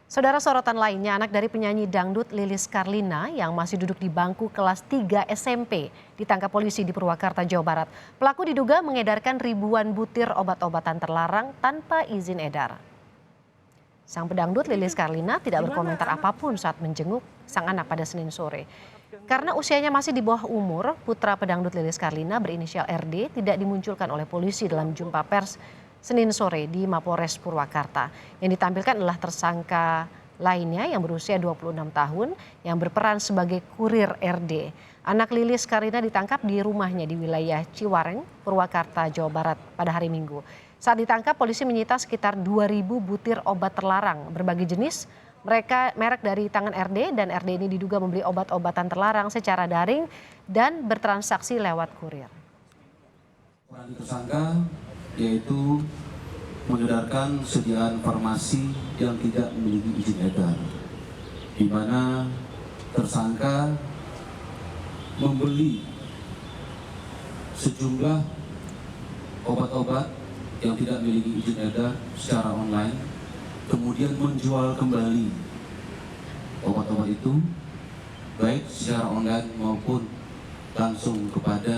Saudara, sorotan lainnya, anak dari penyanyi dangdut Lilis Karlina yang masih duduk di bangku kelas 3 SMP ditangkap polisi di Purwakarta, Jawa Barat. Pelaku diduga mengedarkan ribuan butir obat-obatan terlarang tanpa izin edar. Sang pedangdut Lilis Karlina tidak berkomentar apapun saat menjenguk sang anak pada Senin sore. Karena usianya masih di bawah umur, putra pedangdut Lilis Karlina berinisial RD tidak dimunculkan oleh polisi dalam jumpa pers Senin sore di Mapolres Purwakarta. Yang ditampilkan adalah tersangka lainnya yang berusia 26 tahun yang berperan sebagai kurir RD. Anak Lilis Karlina ditangkap di rumahnya di wilayah Ciwareng, Purwakarta, Jawa Barat pada hari Minggu. Saat ditangkap, polisi menyita sekitar 2.000 butir obat terlarang berbagai jenis. Merek dari tangan RD, dan RD ini diduga membeli obat-obatan terlarang secara daring dan bertransaksi lewat kurir. Tersangka yaitu mengedarkan sediaan farmasi yang tidak memiliki izin edar, di mana tersangka membeli sejumlah obat-obat yang tidak memiliki izin edar secara online, kemudian menjual kembali obat-obat itu baik secara online maupun langsung kepada